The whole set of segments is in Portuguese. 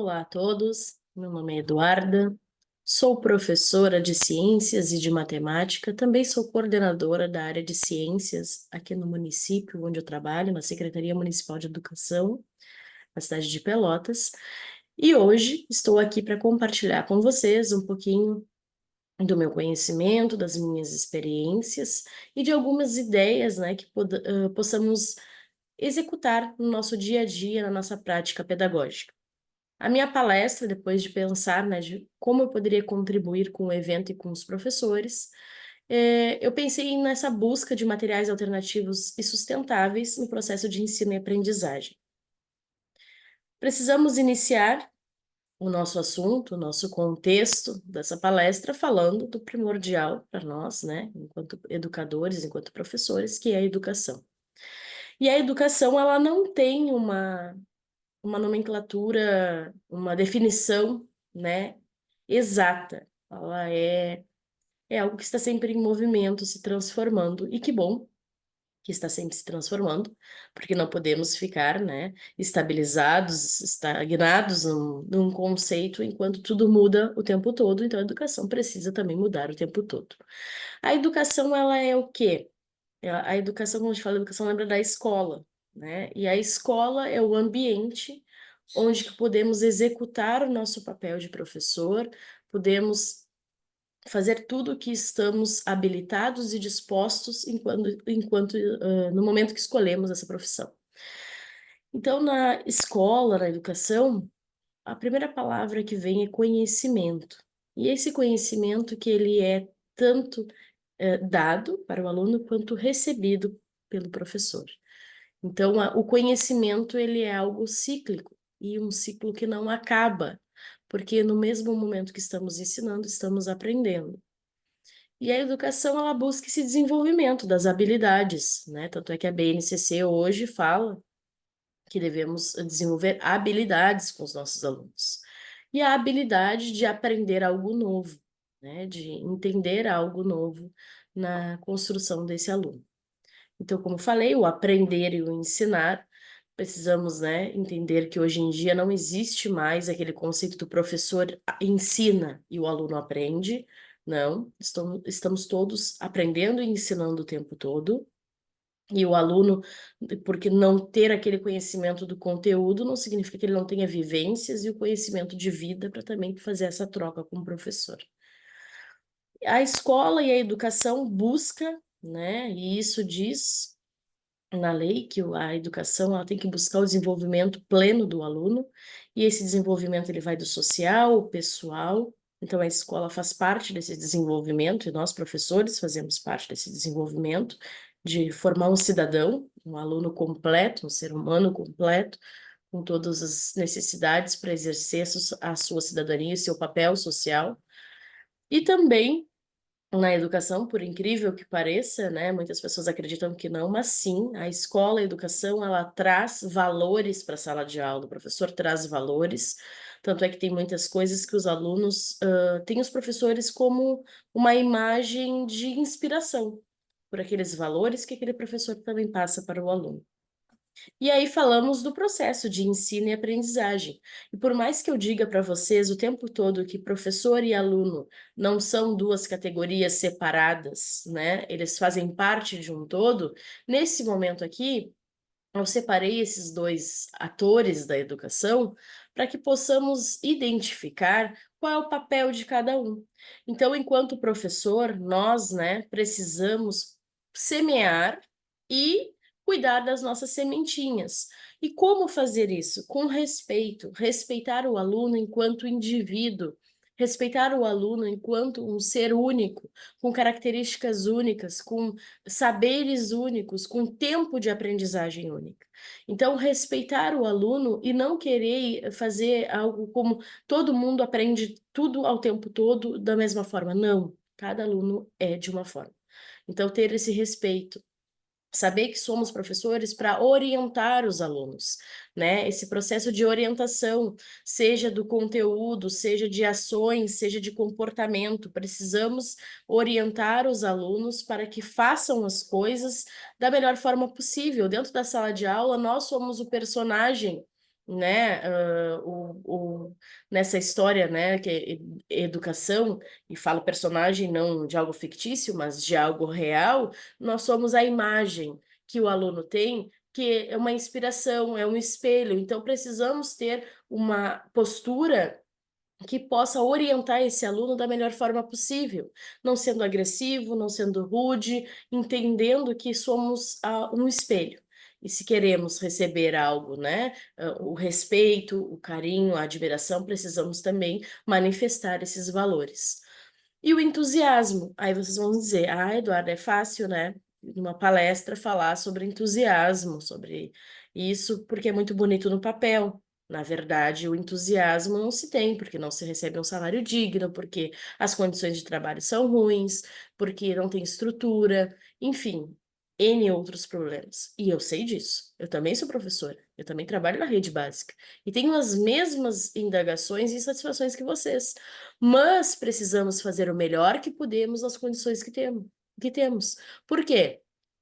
Olá a todos, meu nome é Eduarda, sou professora de Ciências e de Matemática, também sou coordenadora da área de Ciências aqui no município onde eu trabalho, na Secretaria Municipal de Educação, na cidade de Pelotas, e hoje estou aqui para compartilhar com vocês um pouquinho do meu conhecimento, das minhas experiências e de algumas ideias, né, que possamos executar no nosso dia a dia, na nossa prática pedagógica. A minha palestra, depois de pensar, né, de como eu poderia contribuir com o evento e com os professores, eu pensei nessa busca de materiais alternativos e sustentáveis no processo de ensino e aprendizagem. Precisamos iniciar o nosso assunto, o nosso contexto dessa palestra, falando do primordial para nós, né, enquanto educadores, enquanto professores, que é a educação. E a educação, ela não tem uma nomenclatura, uma definição, né, exata. Ela é algo que está sempre em movimento, se transformando, e que bom que está sempre se transformando, porque não podemos ficar, né, estabilizados, estagnados num conceito enquanto tudo muda o tempo todo, então a educação precisa também mudar o tempo todo. A educação, ela é o quê? A educação, como a gente fala, a educação lembra da escola, né? E a escola é o ambiente onde que podemos executar o nosso papel de professor, podemos fazer tudo o que estamos habilitados e dispostos no momento que escolhemos essa profissão. Então, na escola, na educação, a primeira palavra que vem é conhecimento. E esse conhecimento que ele é tanto dado para o aluno quanto recebido pelo professor. Então, o conhecimento ele é algo cíclico e um ciclo que não acaba, porque no mesmo momento que estamos ensinando, estamos aprendendo. E a educação, ela busca esse desenvolvimento das habilidades, né? Tanto é que a BNCC hoje fala que devemos desenvolver habilidades com os nossos alunos. E a habilidade de aprender algo novo, né? De entender algo novo na construção desse aluno. Então, como falei, o aprender e o ensinar, precisamos, né, entender que hoje em dia não existe mais aquele conceito do professor ensina e o aluno aprende. Não, estamos todos aprendendo e ensinando o tempo todo. E o aluno, porque não ter aquele conhecimento do conteúdo não significa que ele não tenha vivências e o conhecimento de vida para também fazer essa troca com o professor. A escola e a educação busca, né, e isso diz na lei que a educação ela tem que buscar o desenvolvimento pleno do aluno, e esse desenvolvimento ele vai do social, o pessoal, então a escola faz parte desse desenvolvimento, e nós professores fazemos parte desse desenvolvimento, de formar um cidadão, um aluno completo, um ser humano completo, com todas as necessidades para exercer a sua cidadania e seu papel social, e também na educação, por incrível que pareça, né? Muitas pessoas acreditam que não, mas sim, a escola, a educação, ela traz valores para a sala de aula, o professor traz valores, tanto é que tem muitas coisas que os alunos têm os professores como uma imagem de inspiração por aqueles valores que aquele professor também passa para o aluno. E aí falamos do processo de ensino e aprendizagem. E por mais que eu diga para vocês o tempo todo que professor e aluno não são duas categorias separadas, né? Eles fazem parte de um todo. Nesse momento aqui, eu separei esses dois atores da educação para que possamos identificar qual é o papel de cada um. Então, enquanto professor, nós, né, precisamos semear e cuidar das nossas sementinhas. E como fazer isso? Com respeito, respeitar o aluno enquanto indivíduo, respeitar o aluno enquanto um ser único, com características únicas, com saberes únicos, com tempo de aprendizagem única. Então, respeitar o aluno e não querer fazer algo como todo mundo aprende tudo ao tempo todo da mesma forma. Não, cada aluno é de uma forma. Então, ter esse respeito. Saber que somos professores para orientar os alunos, né? Esse processo de orientação, seja do conteúdo, seja de ações, seja de comportamento, precisamos orientar os alunos para que façam as coisas da melhor forma possível. Dentro da sala de aula, nós somos o personagem né, nessa história, né, que é educação, e falo personagem não de algo fictício, mas de algo real, nós somos a imagem que o aluno tem, que é uma inspiração, é um espelho, então precisamos ter uma postura que possa orientar esse aluno da melhor forma possível, não sendo agressivo, não sendo rude, entendendo que somos um espelho. E se queremos receber algo, né, o respeito, o carinho, a admiração, precisamos também manifestar esses valores. E o entusiasmo. Aí vocês vão dizer, ah, Eduardo, é fácil, né? Numa palestra falar sobre entusiasmo, sobre isso, porque é muito bonito no papel. Na verdade, o entusiasmo não se tem, porque não se recebe um salário digno, porque as condições de trabalho são ruins, porque não tem estrutura, enfim, N outros problemas. E eu sei disso. Eu também sou professora, eu também trabalho na rede básica e tenho as mesmas indagações e insatisfações que vocês. Mas precisamos fazer o melhor que podemos nas condições que temos. Por quê?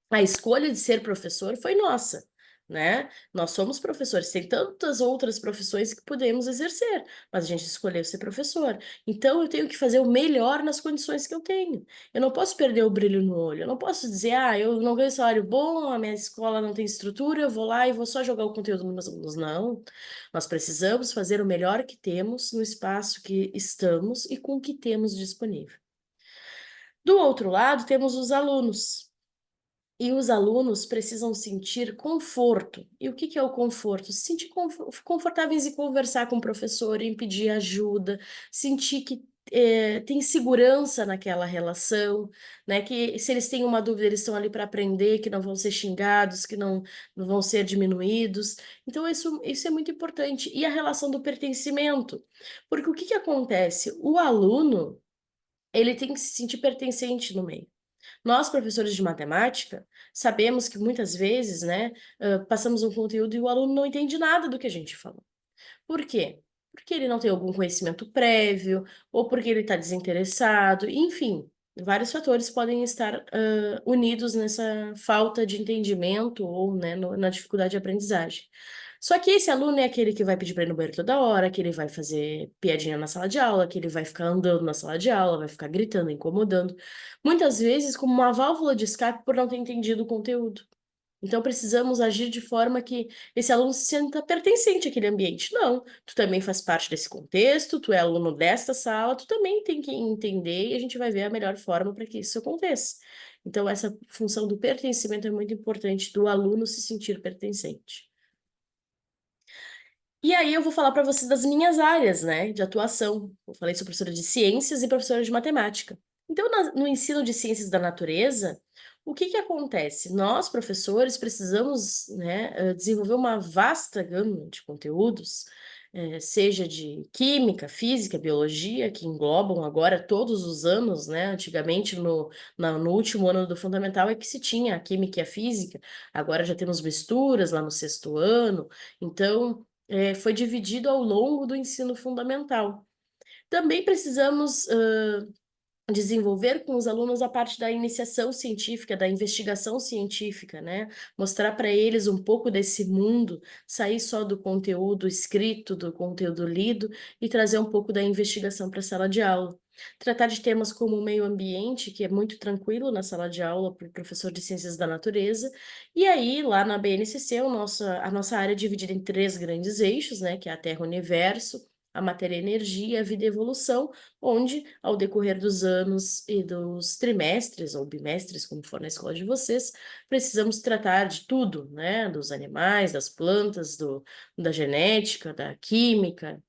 A escolha de ser professor foi nossa, né? Nós somos professores, tem tantas outras profissões que podemos exercer, mas a gente escolheu ser professor. Então eu tenho que fazer o melhor nas condições que eu tenho. Eu não posso perder o brilho no olho, eu não posso dizer, ah, eu não ganho salário bom, a minha escola não tem estrutura, eu vou lá e vou só jogar o conteúdo nos meus alunos. Não, nós precisamos fazer o melhor que temos no espaço que estamos e com o que temos disponível. Do outro lado, temos os alunos. E os alunos precisam sentir conforto. E o que que é o conforto? Se sentir confortáveis em conversar com o professor, em pedir ajuda, sentir que tem segurança naquela relação, né? Que se eles têm uma dúvida, eles estão ali para aprender, que não vão ser xingados, que não vão ser diminuídos. Então, isso é muito importante. E a relação do pertencimento. Porque o que que acontece? O aluno, ele tem que se sentir pertencente no meio. Nós, professores de matemática, sabemos que muitas vezes, né, passamos um conteúdo e o aluno não entende nada do que a gente falou. Por quê? Porque ele não tem algum conhecimento prévio, ou porque ele está desinteressado, enfim, vários fatores podem estar unidos nessa falta de entendimento ou, né, na dificuldade de aprendizagem. Só que esse aluno é aquele que vai pedir para ir no banheiro toda hora, que ele vai fazer piadinha na sala de aula, que ele vai ficar andando na sala de aula, vai ficar gritando, incomodando, muitas vezes como uma válvula de escape por não ter entendido o conteúdo. Então precisamos agir de forma que esse aluno se sinta pertencente àquele ambiente. Não, tu também faz parte desse contexto, tu é aluno desta sala, tu também tem que entender e a gente vai ver a melhor forma para que isso aconteça. Então essa função do pertencimento é muito importante, do aluno se sentir pertencente. E aí eu vou falar para vocês das minhas áreas, né, de atuação. Eu falei que sou professora de ciências e professora de matemática. Então, no ensino de ciências da natureza, o que que acontece? Nós, professores, precisamos, né, desenvolver uma vasta gama de conteúdos, seja de química, física, biologia, que englobam agora todos os anos, né? Antigamente, no último ano do fundamental, é que se tinha a química e a física, agora já temos misturas lá no sexto ano. Então, foi dividido ao longo do ensino fundamental. Também precisamos desenvolver com os alunos a parte da iniciação científica, da investigação científica, né? Mostrar para eles um pouco desse mundo, sair só do conteúdo escrito, do conteúdo lido e trazer um pouco da investigação para a sala de aula. Tratar de temas como o meio ambiente, que é muito tranquilo na sala de aula para o professor de ciências da natureza, e aí lá na BNCC a nossa área é dividida em três grandes eixos, né? Que é a Terra, o Universo, a matéria, a energia, a vida e a evolução, onde, ao decorrer dos anos e dos trimestres ou bimestres, como for na escola de vocês, precisamos tratar de tudo, né? Dos animais, das plantas, da genética, da química,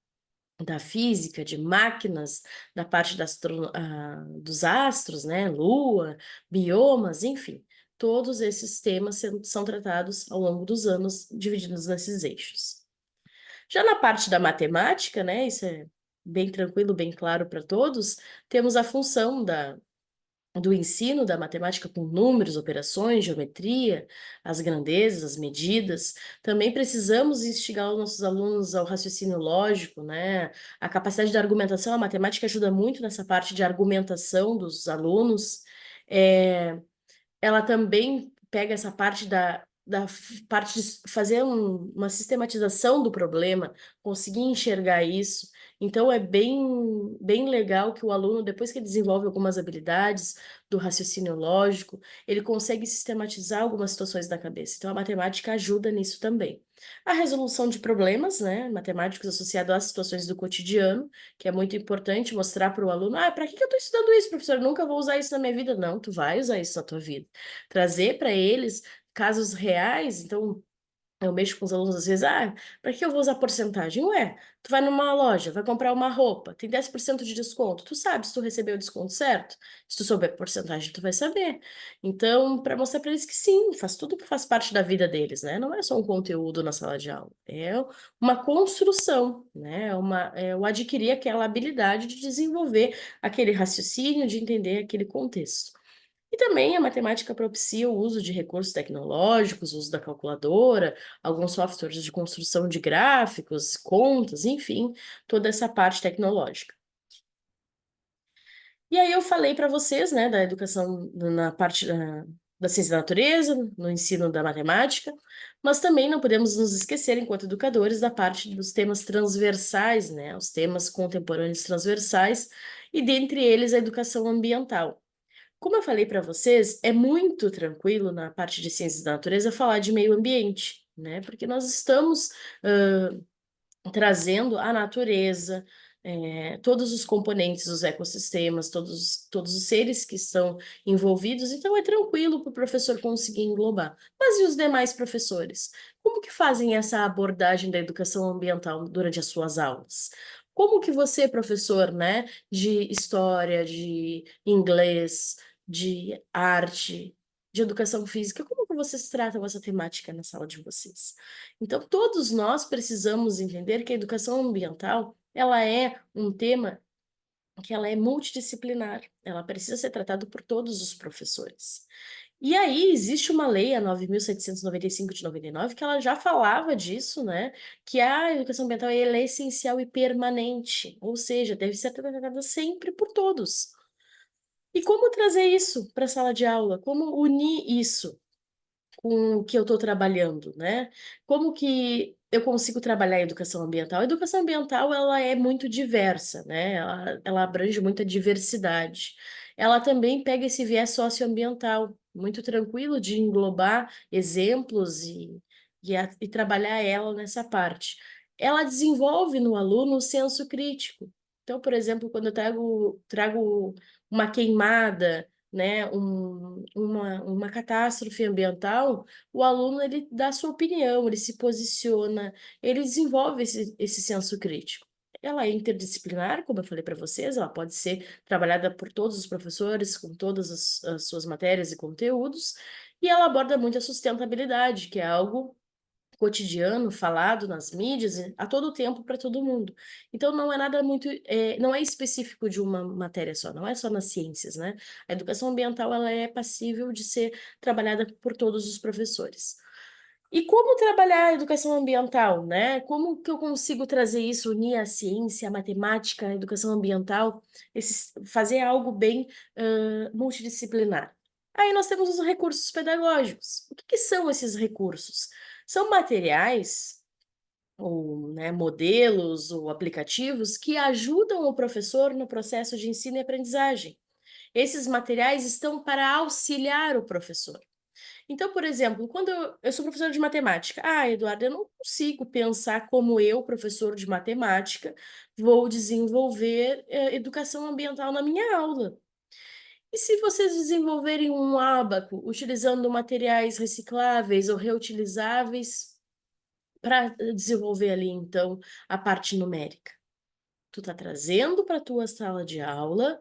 da física, de máquinas, da parte dos astros, né? Lua, biomas, enfim. Todos esses temas são tratados ao longo dos anos, divididos nesses eixos. Já na parte da matemática, né, isso é bem tranquilo, bem claro para todos, temos a função do ensino da matemática com números, operações, geometria, as grandezas, as medidas. Também precisamos instigar os nossos alunos ao raciocínio lógico, né? A capacidade de argumentação, a matemática ajuda muito nessa parte de argumentação dos alunos. Ela também pega essa parte parte de fazer uma sistematização do problema, conseguir enxergar isso. Então, é bem legal que o aluno, depois que ele desenvolve algumas habilidades do raciocínio lógico, ele consegue sistematizar algumas situações da cabeça. Então, a matemática ajuda nisso também. A resolução de problemas, né, matemáticos associados às situações do cotidiano, que é muito importante mostrar para o aluno, para que eu estou estudando isso, professor? Eu nunca vou usar isso na minha vida. Não, tu vai usar isso na tua vida. Trazer para eles casos reais, então eu mexo com os alunos às vezes, para que eu vou usar porcentagem? Ué, tu vai numa loja, vai comprar uma roupa, tem 10% de desconto, tu sabe se tu recebeu o desconto certo? Se tu souber a porcentagem, tu vai saber. Então, para mostrar para eles que sim, faz tudo que faz parte da vida deles, né? Não é só um conteúdo na sala de aula, é uma construção, né? É o adquirir aquela habilidade de desenvolver aquele raciocínio, de entender aquele contexto. E também a matemática propicia o uso de recursos tecnológicos, o uso da calculadora, alguns softwares de construção de gráficos, contas, enfim, toda essa parte tecnológica. E aí eu falei para vocês, né, da educação na parte da ciência da natureza, no ensino da matemática, mas também não podemos nos esquecer, enquanto educadores, da parte dos temas transversais, né, os temas contemporâneos transversais, e dentre eles a educação ambiental. Como eu falei para vocês, é muito tranquilo na parte de ciências da natureza falar de meio ambiente, né? Porque nós estamos trazendo a natureza, todos os componentes dos ecossistemas, todos os seres que estão envolvidos, então é tranquilo para o professor conseguir englobar. Mas e os demais professores? Como que fazem essa abordagem da educação ambiental durante as suas aulas? Como que você, professor, né, de história, de inglês, de arte, de educação física, como que vocês tratam essa temática na sala de vocês? Então, todos nós precisamos entender que a educação ambiental, ela é um tema que ela é multidisciplinar, ela precisa ser tratada por todos os professores. E aí existe uma lei, a 9.795 de 99, que ela já falava disso, né? Que a educação ambiental ela é essencial e permanente, ou seja, deve ser tratada sempre por todos. E como trazer isso para a sala de aula? Como unir isso com o que eu estou trabalhando, né? Como que eu consigo trabalhar a educação ambiental? A educação ambiental, ela é muito diversa, né? Ela abrange muita diversidade. Ela também pega esse viés socioambiental, muito tranquilo de englobar exemplos e trabalhar ela nessa parte. Ela desenvolve no aluno o senso crítico. Então, por exemplo, quando eu trago uma queimada, né, uma catástrofe ambiental, o aluno ele dá a sua opinião, ele se posiciona, ele desenvolve esse senso crítico. Ela é interdisciplinar, como eu falei para vocês, ela pode ser trabalhada por todos os professores, com todas as suas matérias e conteúdos, e ela aborda muito a sustentabilidade, que é algo cotidiano, falado nas mídias, a todo tempo para todo mundo. Então não é nada muito, não é específico de uma matéria só, não é só nas ciências, né? A educação ambiental ela é passível de ser trabalhada por todos os professores. E como trabalhar a educação ambiental, né? Como que eu consigo trazer isso, unir a ciência, a matemática, a educação ambiental, fazer algo bem multidisciplinar? Aí nós temos os recursos pedagógicos. O que que são esses recursos? São materiais ou, né, modelos ou aplicativos que ajudam o professor no processo de ensino e aprendizagem. Esses materiais estão para auxiliar o professor. Então, por exemplo, quando eu sou professora de matemática, Eduardo, eu não consigo pensar como eu, professor de matemática, vou desenvolver educação ambiental na minha aula. E se vocês desenvolverem um ábaco utilizando materiais recicláveis ou reutilizáveis para desenvolver ali, então, a parte numérica? Tu está trazendo para a tua sala de aula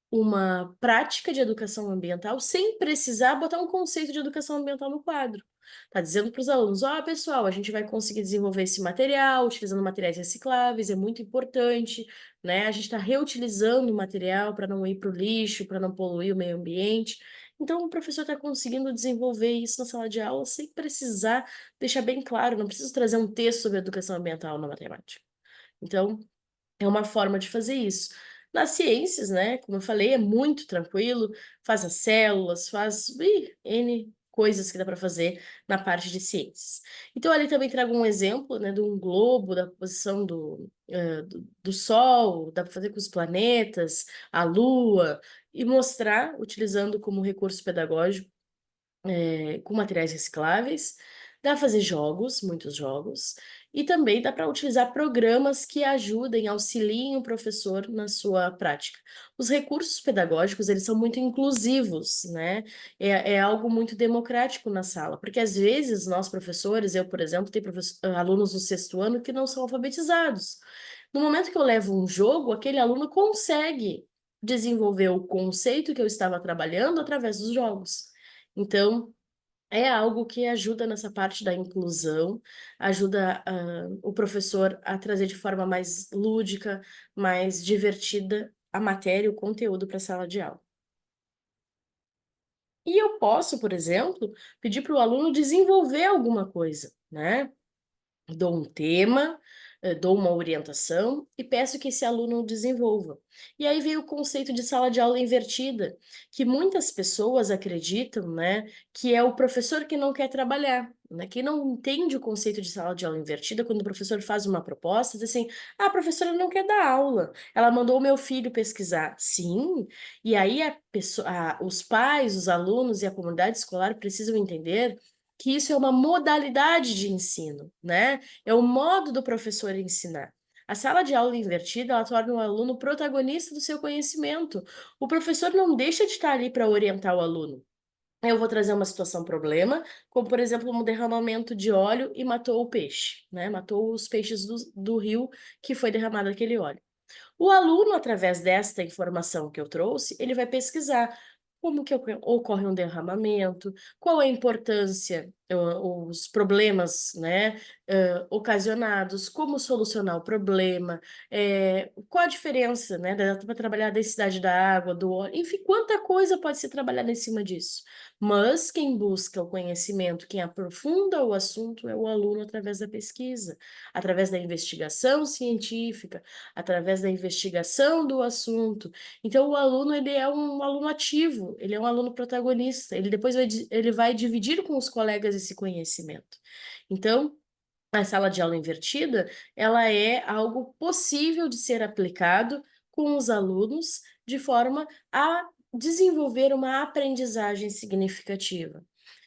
uma prática de educação ambiental sem precisar botar um conceito de educação ambiental no quadro. Tá dizendo para os alunos, pessoal, a gente vai conseguir desenvolver esse material utilizando materiais recicláveis, é muito importante, né? A gente está reutilizando o material para não ir para o lixo, para não poluir o meio ambiente. Então, o professor está conseguindo desenvolver isso na sala de aula sem precisar deixar bem claro, não preciso trazer um texto sobre educação ambiental na matemática. Então, é uma forma de fazer isso. Nas ciências, né, como eu falei, é muito tranquilo, faz as células, faz N coisas que dá para fazer na parte de ciências. Então, ali também trago um exemplo, né, de um globo, da posição do Sol, dá para fazer com os planetas, a Lua, e mostrar, utilizando como recurso pedagógico, com materiais recicláveis, dá para fazer jogos, muitos jogos, e também dá para utilizar programas que ajudem, auxiliem o professor na sua prática. Os recursos pedagógicos, eles são muito inclusivos, né? É algo muito democrático na sala, porque às vezes nós professores, eu, por exemplo, tenho alunos no 6º ano que não são alfabetizados. No momento que eu levo um jogo, aquele aluno consegue desenvolver o conceito que eu estava trabalhando através dos jogos. Então, é algo que ajuda nessa parte da inclusão, ajuda o professor a trazer de forma mais lúdica, mais divertida a matéria, o conteúdo para a sala de aula. E eu posso, por exemplo, pedir para o aluno desenvolver alguma coisa, né? Dou um tema, dou uma orientação e peço que esse aluno desenvolva. E aí vem o conceito de sala de aula invertida, que muitas pessoas acreditam, né, que é o professor que não quer trabalhar, né? Quem não entende o conceito de sala de aula invertida, quando o professor faz uma proposta, diz assim: ah, a professora não quer dar aula, ela mandou o meu filho pesquisar. Sim, e aí os pais, os alunos e a comunidade escolar precisam entender que isso é uma modalidade de ensino, né? É o modo do professor ensinar. A sala de aula invertida, ela torna o aluno protagonista do seu conhecimento. O professor não deixa de estar ali para orientar o aluno. Eu vou trazer uma situação problema, como por exemplo um derramamento de óleo e matou o peixe, né? Matou os peixes do rio que foi derramado aquele óleo. O aluno, através desta informação que eu trouxe, ele vai pesquisar como que ocorre um derramamento, qual a importância, os problemas, né, ocasionados, como solucionar o problema, qual a diferença, né, dá para trabalhar a densidade da água, do óleo, enfim, quanta coisa pode ser trabalhada em cima disso. Mas quem busca o conhecimento, quem aprofunda o assunto é o aluno através da pesquisa, através da investigação científica, através da investigação do assunto. Então, o aluno, ele é um aluno ativo, ele é um aluno protagonista, ele depois ele vai dividir com os colegas esse conhecimento. Então, a sala de aula invertida, ela é algo possível de ser aplicado com os alunos de forma a desenvolver uma aprendizagem significativa.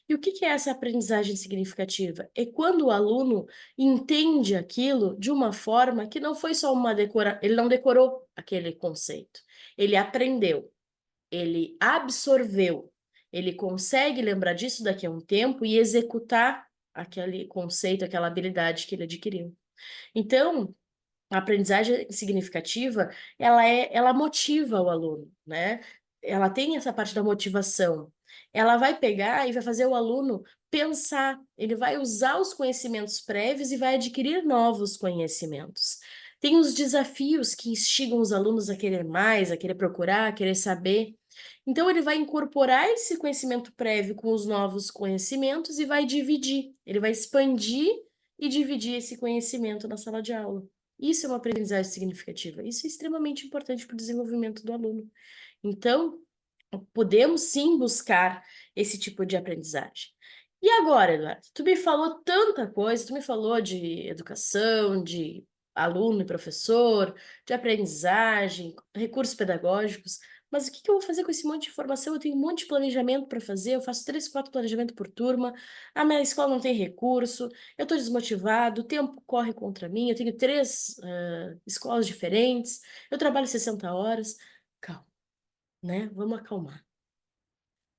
E o que que é essa aprendizagem significativa? É quando o aluno entende aquilo de uma forma que não foi só uma ele não decorou aquele conceito, ele aprendeu, ele absorveu, ele consegue lembrar disso daqui a um tempo e executar aquele conceito, aquela habilidade que ele adquiriu. Então, a aprendizagem significativa, ela motiva o aluno, né? Ela tem essa parte da motivação. Ela vai pegar e vai fazer o aluno pensar, ele vai usar os conhecimentos prévios e vai adquirir novos conhecimentos. Tem os desafios que instigam os alunos a querer mais, a querer procurar, a querer saber. Então, ele vai incorporar esse conhecimento prévio com os novos conhecimentos e vai dividir. Ele vai expandir e dividir esse conhecimento na sala de aula. Isso é uma aprendizagem significativa. Isso é extremamente importante para o desenvolvimento do aluno. Então, podemos sim buscar esse tipo de aprendizagem. E agora, Eduardo, tu me falou tanta coisa, tu me falou de educação, de aluno e professor, de aprendizagem, recursos pedagógicos, mas o que que eu vou fazer com esse monte de informação? Eu tenho um monte de planejamento para fazer, eu faço 3, 4 planejamentos por turma, a minha escola não tem recurso, eu estou desmotivado, o tempo corre contra mim, eu tenho 3 escolas diferentes, eu trabalho 60 horas. Calma, né? Vamos acalmar.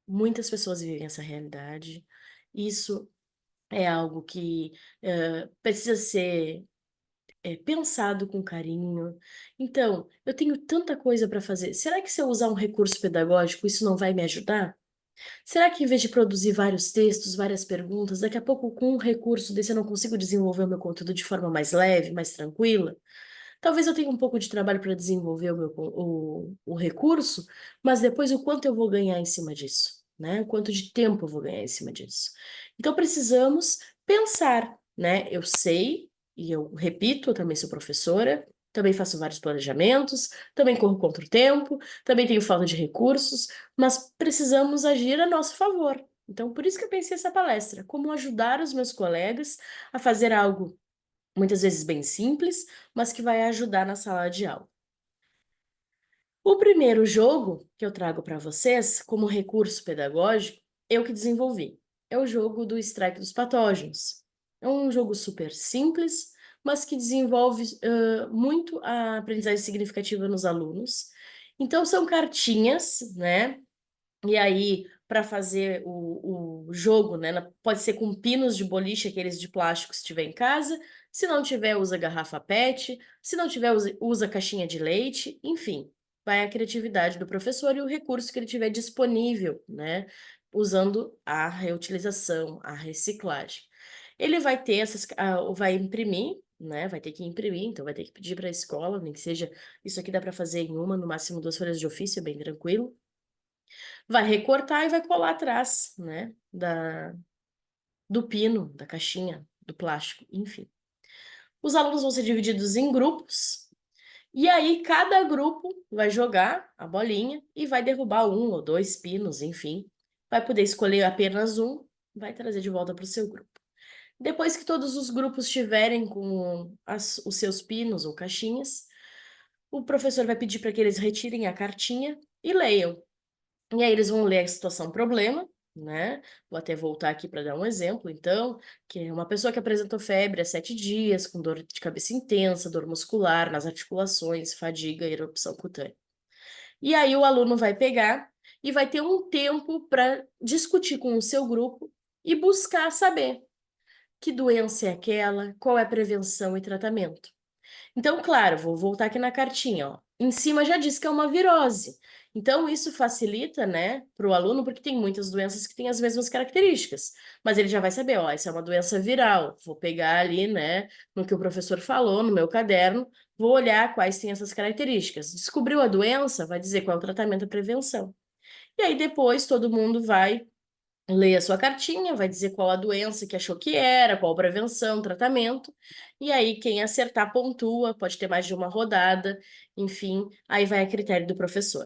Muitas pessoas vivem essa realidade. Isso é algo que precisa ser pensado com carinho. Então, eu tenho tanta coisa para fazer. Será que se eu usar um recurso pedagógico, isso não vai me ajudar? Será que em vez de produzir vários textos, várias perguntas, daqui a pouco com um recurso desse eu não consigo desenvolver o meu conteúdo de forma mais leve, mais tranquila? Talvez eu tenha um pouco de trabalho para desenvolver o recurso, mas depois o quanto eu vou ganhar em cima disso, né? O quanto de tempo eu vou ganhar em cima disso. Então precisamos pensar, né? Eu sei, e eu repito, eu também sou professora, também faço vários planejamentos, também corro contra o tempo, também tenho falta de recursos, mas precisamos agir a nosso favor, Então, por isso que eu pensei essa palestra, como ajudar os meus colegas a fazer algo muitas vezes bem simples, mas que vai ajudar na sala de aula. O primeiro jogo que eu trago para vocês, como recurso pedagógico, eu que desenvolvi. É o jogo do Strike dos Patógenos. É um jogo super simples, mas que desenvolve muito a aprendizagem significativa nos alunos. Então, são cartinhas, né? E aí, para fazer o jogo, né? Pode ser com pinos de boliche, aqueles de plástico, se tiver em casa. Se não tiver, usa garrafa PET. Se não tiver, usa caixinha de leite. Enfim, vai a criatividade do professor e o recurso que ele tiver disponível, né? Usando a reutilização, a reciclagem. Ele vai ter vai imprimir, né? Vai ter que imprimir, então vai ter que pedir para a escola, nem que seja. Isso aqui dá para fazer em uma, no máximo 2 folhas de ofício, bem tranquilo. Vai recortar e vai colar atrás, né, do pino, da caixinha, do plástico, enfim. Os alunos vão ser divididos em grupos, e aí cada grupo vai jogar a bolinha e vai derrubar 1 ou 2 pinos, enfim. Vai poder escolher apenas um, vai trazer de volta para o seu grupo. Depois que todos os grupos estiverem com os seus pinos ou caixinhas, o professor vai pedir para que eles retirem a cartinha e leiam. E aí eles vão ler a situação problema, né? Vou até voltar aqui para dar um exemplo, então, que é uma pessoa que apresentou febre há 7 dias, com dor de cabeça intensa, dor muscular nas articulações, fadiga e erupção cutânea. E aí o aluno vai pegar e vai ter um tempo para discutir com o seu grupo e buscar saber que doença é aquela, qual é a prevenção e tratamento. Então, claro, vou voltar aqui na cartinha, ó. Em cima já diz que é uma virose. Então, isso facilita, né, para o aluno, porque tem muitas doenças que têm as mesmas características. Mas ele já vai saber, ó, essa é uma doença viral. Vou pegar ali, né, no que o professor falou, no meu caderno, vou olhar quais têm essas características. Descobriu a doença, vai dizer qual é o tratamento e a prevenção. E aí, depois, todo mundo vai lê a sua cartinha, vai dizer qual a doença que achou que era, qual a prevenção, tratamento, e aí quem acertar pontua, pode ter mais de uma rodada, enfim, aí vai a critério do professor.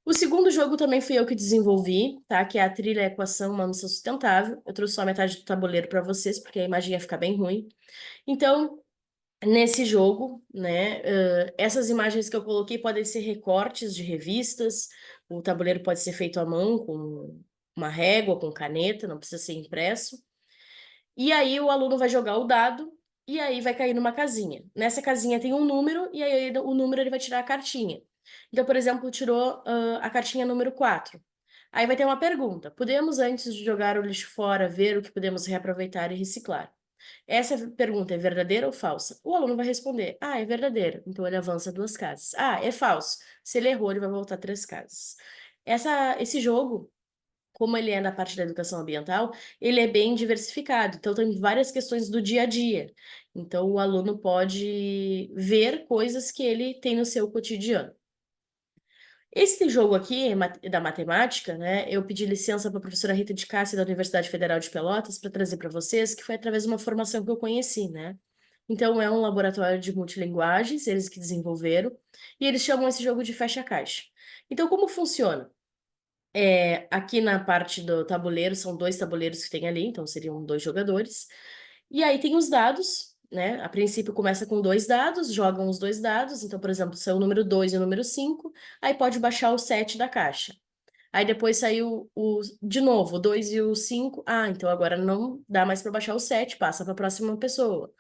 O segundo jogo também fui eu que desenvolvi, tá? Que é a trilha equação uma missão sustentável. Eu trouxe só a metade do tabuleiro para vocês, porque a imagem ia ficar bem ruim. Então, nesse jogo, né, essas imagens que eu coloquei podem ser recortes de revistas, o tabuleiro pode ser feito à mão, com uma régua, com caneta, não precisa ser impresso. E aí o aluno vai jogar o dado e aí vai cair numa casinha. Nessa casinha tem um número e aí o número ele vai tirar a cartinha. Então, por exemplo, tirou a cartinha número 4. Aí vai ter uma pergunta: podemos, antes de jogar o lixo fora, ver o que podemos reaproveitar e reciclar? Essa pergunta é verdadeira ou falsa? O aluno vai responder: ah, é verdadeira. Então ele avança 2 casas. Ah, é falso. Se ele errou, ele vai voltar 3 casas. Esse jogo, como ele é na parte da educação ambiental, ele é bem diversificado. Então tem várias questões do dia a dia. Então o aluno pode ver coisas que ele tem no seu cotidiano. Esse jogo aqui da matemática, né? Eu pedi licença para a professora Rita de Cássia da Universidade Federal de Pelotas para trazer para vocês, que foi através de uma formação que eu conheci, né? Então é um laboratório de multilinguagens, eles que desenvolveram, e eles chamam esse jogo de fecha-caixa. Então como funciona? Aqui na parte do tabuleiro, são 2 tabuleiros que tem ali, então seriam 2 jogadores. E aí tem os dados, né? A princípio começa com 2 dados, jogam os 2 dados. Então, por exemplo, saiu o número 2 e o número 5, aí pode baixar o 7 da caixa. Aí depois saiu de novo, o 2 e o 5. Ah, então agora não dá mais para baixar o 7, passa para a próxima pessoa.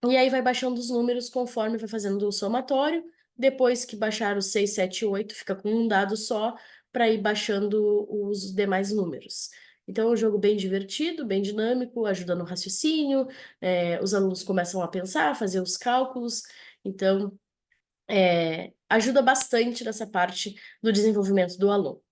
E aí vai baixando os números conforme vai fazendo o somatório. Depois que baixar o 6, 7 e 8, fica com um dado só para ir baixando os demais números. Então é um jogo bem divertido, bem dinâmico, ajuda no raciocínio, os alunos começam a pensar, a fazer os cálculos. Então, ajuda bastante nessa parte do desenvolvimento do aluno.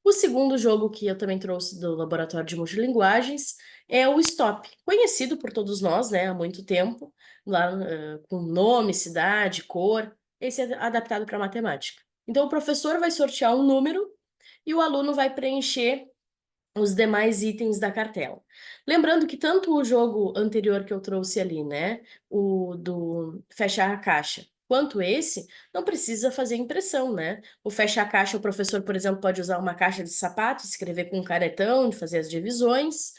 O segundo jogo que eu também trouxe do Laboratório de Multilinguagens é o Stop, conhecido por todos nós, né, há muito tempo, lá com nome, cidade, cor. Esse é adaptado para matemática. Então, o professor vai sortear um número e o aluno vai preencher os demais itens da cartela. Lembrando que tanto o jogo anterior que eu trouxe ali, né, o do fechar a caixa, quanto esse, não precisa fazer impressão, né? O fecha-caixa, o professor, por exemplo, pode usar uma caixa de sapato, escrever com um caretão, de fazer as divisões.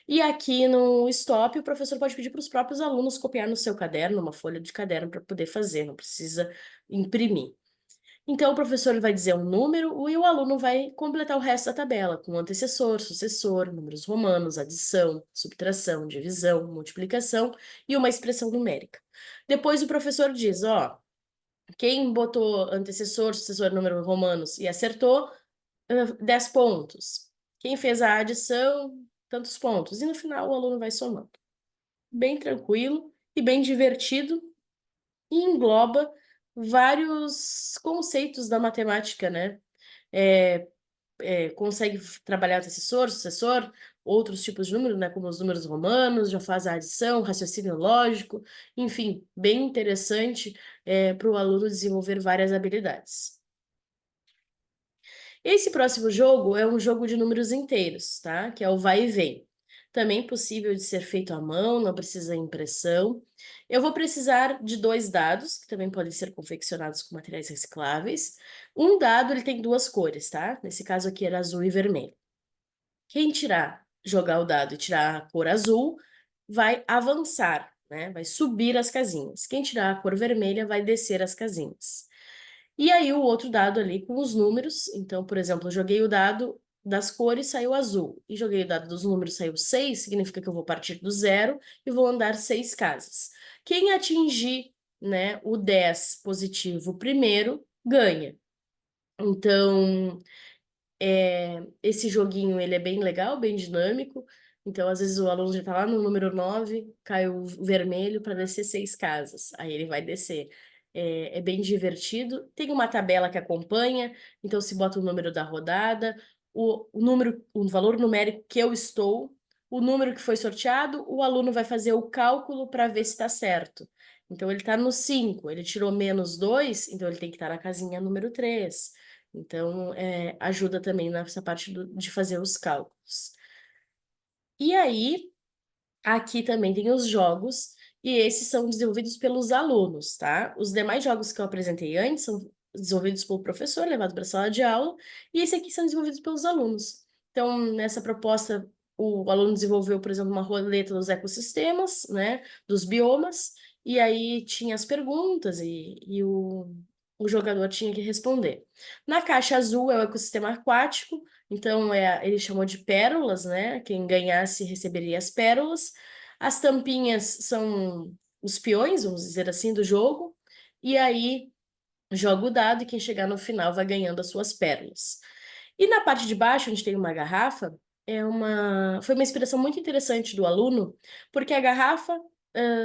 E aqui no stop, o professor pode pedir para os próprios alunos copiar no seu caderno, uma folha de caderno, para poder fazer, não precisa imprimir. Então, o professor vai dizer um número e o aluno vai completar o resto da tabela, com antecessor, sucessor, números romanos, adição, subtração, divisão, multiplicação e uma expressão numérica. Depois o professor diz, ó, quem botou antecessor, sucessor, número romanos e acertou, 10 pontos. Quem fez a adição, tantos pontos. E no final o aluno vai somando. Bem tranquilo e bem divertido e engloba vários conceitos da matemática, né? É, consegue trabalhar antecessor, sucessor, outros tipos de números, né? Como os números romanos, já faz a adição, raciocínio lógico, enfim, bem interessante para o aluno desenvolver várias habilidades. Esse próximo jogo é um jogo de números inteiros, tá? Que é o vai e vem. Também possível de ser feito à mão, não precisa impressão. Eu vou precisar de 2 dados, que também podem ser confeccionados com materiais recicláveis. Um dado, ele tem 2 cores, tá? Nesse caso aqui era azul e vermelho. Quem jogar o dado e tirar a cor azul, vai avançar, né? Vai subir as casinhas. Quem tirar a cor vermelha vai descer as casinhas. E aí o outro dado ali com os números. Então, por exemplo, eu joguei o dado das cores, saiu azul. E joguei o dado dos números, saiu 6, significa que eu vou partir do zero e vou andar 6 casas. Quem atingir, né, o 10 positivo primeiro, ganha. Então, esse joguinho ele é bem legal, bem dinâmico. Então, às vezes o aluno já está lá no número 9, cai o vermelho para descer 6 casas. Aí ele vai descer. É bem divertido. Tem uma tabela que acompanha, então se bota o número da rodada, o número, o valor numérico que eu estou, o número que foi sorteado, o aluno vai fazer o cálculo para ver se está certo. Então, ele está no 5, ele tirou -2, então ele tem que estar na casinha número 3. Então, ajuda também nessa parte de fazer os cálculos. E aí, aqui também tem os jogos, e esses são desenvolvidos pelos alunos, tá? Os demais jogos que eu apresentei antes são desenvolvidos pelo professor, levado para a sala de aula, e esse aqui são desenvolvidos pelos alunos. Então, nessa proposta, o aluno desenvolveu, por exemplo, uma roleta dos ecossistemas, né, dos biomas, e aí tinha as perguntas e o jogador tinha que responder. Na caixa azul é o ecossistema aquático, então ele chamou de pérolas, né? Quem ganhasse receberia as pérolas. As tampinhas são os peões, vamos dizer assim, do jogo. E aí joga o dado e quem chegar no final vai ganhando as suas pérolas. E na parte de baixo, onde tem uma garrafa, foi uma inspiração muito interessante do aluno, porque a garrafa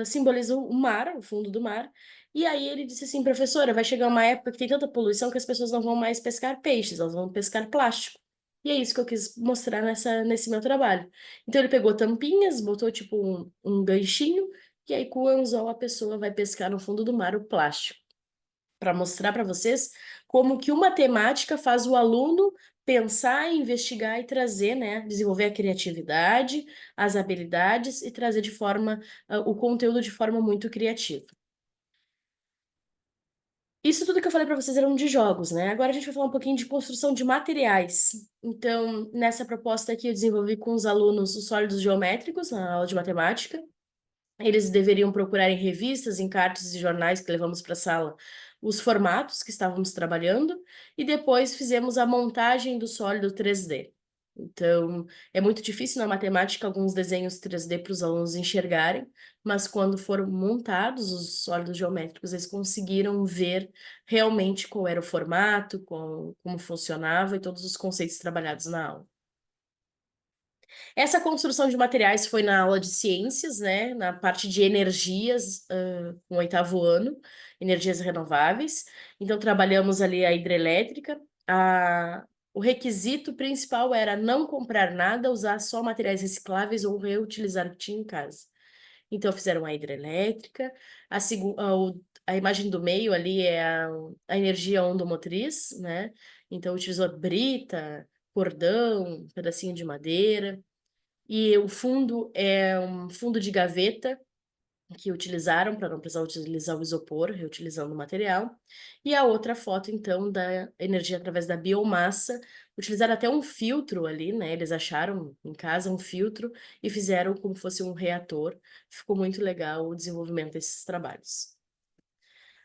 simboliza o mar, o fundo do mar. E aí ele disse assim, professora, vai chegar uma época que tem tanta poluição que as pessoas não vão mais pescar peixes, elas vão pescar plástico. E é isso que eu quis mostrar nesse meu trabalho. Então ele pegou tampinhas, botou tipo um ganchinho, e aí com o anzol a pessoa vai pescar no fundo do mar o plástico para mostrar para vocês como que uma temática faz o aluno pensar, investigar e trazer, né, desenvolver a criatividade, as habilidades e trazer o conteúdo de forma muito criativa. Isso tudo que eu falei para vocês eram de jogos, né? Agora a gente vai falar um pouquinho de construção de materiais. Então, nessa proposta aqui eu desenvolvi com os alunos os sólidos geométricos na aula de matemática. Eles deveriam procurar em revistas, encartes e jornais que levamos para a sala os formatos que estávamos trabalhando e depois fizemos a montagem do sólido 3D. Então, é muito difícil na matemática alguns desenhos 3D para os alunos enxergarem, mas quando foram montados os sólidos geométricos, eles conseguiram ver realmente qual era o formato, como funcionava e todos os conceitos trabalhados na aula. Essa construção de materiais foi na aula de ciências, né? Na parte de energias, no 8º ano, energias renováveis. Então, trabalhamos ali a hidrelétrica. O requisito principal era não comprar nada, usar só materiais recicláveis ou reutilizar o que tinha em casa. Então, fizeram a hidrelétrica. A imagem do meio ali é a energia ondomotriz, né? Então, utilizou brita, cordão, pedacinho de madeira. E o fundo é um fundo de gaveta, que utilizaram para não precisar utilizar o isopor, reutilizando o material. E a outra foto, então, da energia através da biomassa, utilizaram até um filtro ali, né? Eles acharam em casa um filtro e fizeram como fosse um reator. Ficou muito legal o desenvolvimento desses trabalhos.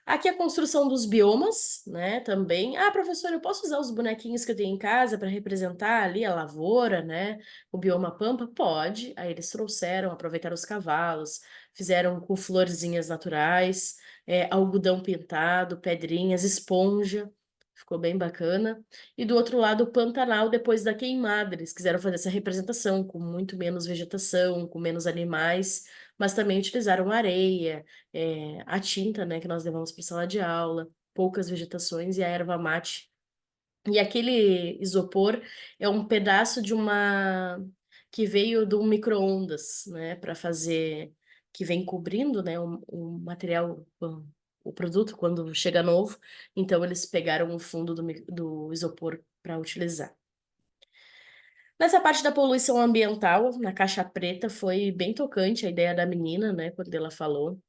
Aqui a construção dos biomas, né, também. Ah, professor, eu posso usar os bonequinhos que eu tenho em casa para representar ali a lavoura, né, o bioma pampa? Pode. Aí eles trouxeram, aproveitaram os cavalos, fizeram com florzinhas naturais, algodão pintado, pedrinhas, esponja. Ficou bem bacana. E do outro lado, o Pantanal, depois da queimada. Eles quiseram fazer essa representação com muito menos vegetação, com menos animais, mas também utilizaram areia, a tinta, né, que nós levamos para sala de aula, poucas vegetações e a erva mate. E aquele isopor é um pedaço de uma que veio do micro-ondas, né, para fazer, que vem cobrindo, né, o material, o produto quando chega novo. Então eles pegaram o fundo do isopor para utilizar. Nessa parte da poluição ambiental, na caixa preta, foi bem tocante a ideia da menina, né, quando ela falou.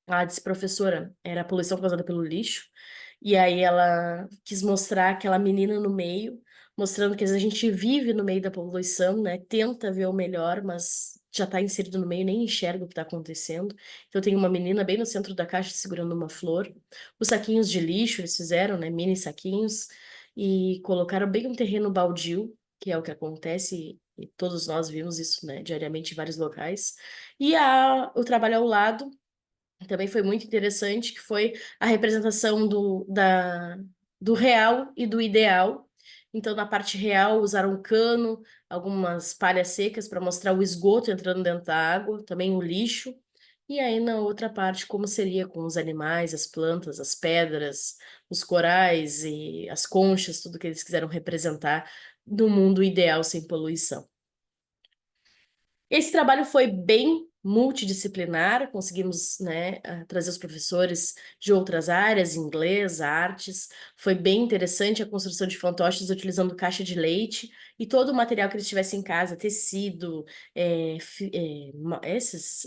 Ela disse, professora, era a poluição causada pelo lixo. E aí ela quis mostrar aquela menina no meio, mostrando que às vezes a gente vive no meio da poluição, né? Tenta ver o melhor, mas já está inserido no meio, nem enxerga o que está acontecendo. Então tem uma menina bem no centro da caixa segurando uma flor. Os saquinhos de lixo eles fizeram, né? Mini saquinhos, e colocaram bem um terreno baldio, que é o que acontece, e todos nós vimos isso, né? Diariamente em vários locais. E o trabalho ao lado também foi muito interessante, que foi a representação do real e do ideal. Então, na parte real, usaram um cano, algumas palhas secas para mostrar o esgoto entrando dentro da água, também o lixo. E aí, na outra parte, como seria com os animais, as plantas, as pedras, os corais e as conchas, tudo que eles quiseram representar do mundo ideal sem poluição. Esse trabalho foi bem multidisciplinar, conseguimos, né, trazer os professores de outras áreas, inglês, artes. Foi bem interessante a construção de fantoches utilizando caixa de leite e todo o material que eles tivessem em casa, tecido, esses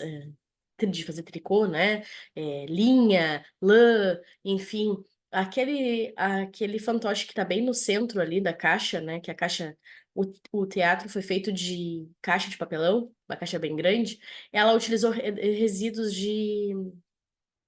de fazer tricô, né? Linha, lã, enfim. Aquele fantoche que está bem no centro ali da caixa, né? Que a caixa o teatro foi feito de caixa de papelão, uma caixa bem grande. Ela utilizou resíduos de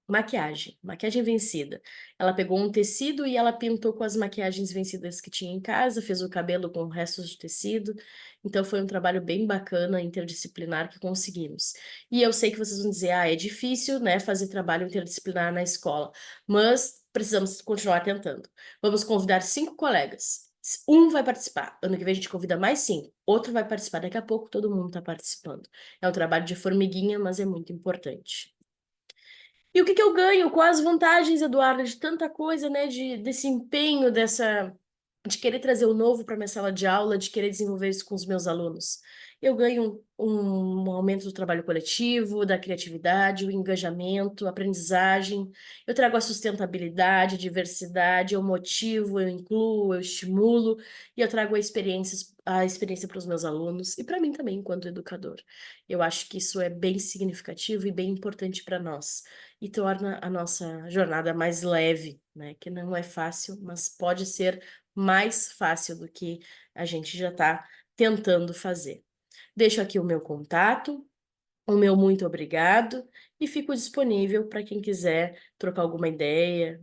maquiagem vencida. Ela pegou um tecido e ela pintou com as maquiagens vencidas que tinha em casa, fez o cabelo com restos de tecido. Então foi um trabalho bem bacana, interdisciplinar que conseguimos. E eu sei que vocês vão dizer, é difícil, né, fazer trabalho interdisciplinar na escola, mas precisamos continuar tentando. Vamos convidar 5 colegas. Um vai participar. Ano que vem a gente convida mais 5. Outro vai participar. Daqui a pouco todo mundo está participando. É um trabalho de formiguinha, mas é muito importante. E o que que eu ganho? Quais as vantagens, Eduardo, de tanta coisa, né? Desse empenho, de querer trazer o novo para minha sala de aula, de querer desenvolver isso com os meus alunos. Eu ganho um aumento do trabalho coletivo, da criatividade, o engajamento, a aprendizagem. Eu trago a sustentabilidade, a diversidade, eu motivo, eu incluo, eu estimulo e eu trago a experiência para os meus alunos e para mim também, enquanto educador. Eu acho que isso é bem significativo e bem importante para nós e torna a nossa jornada mais leve, né? Que não é fácil, mas pode ser mais fácil do que a gente já está tentando fazer. Deixo aqui o meu contato, o meu muito obrigado e fico disponível para quem quiser trocar alguma ideia,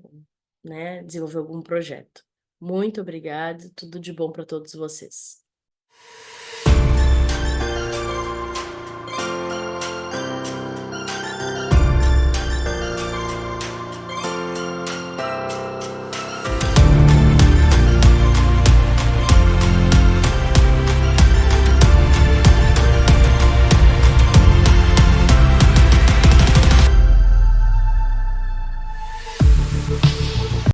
né? Desenvolver algum projeto. Muito obrigado, tudo de bom para todos vocês.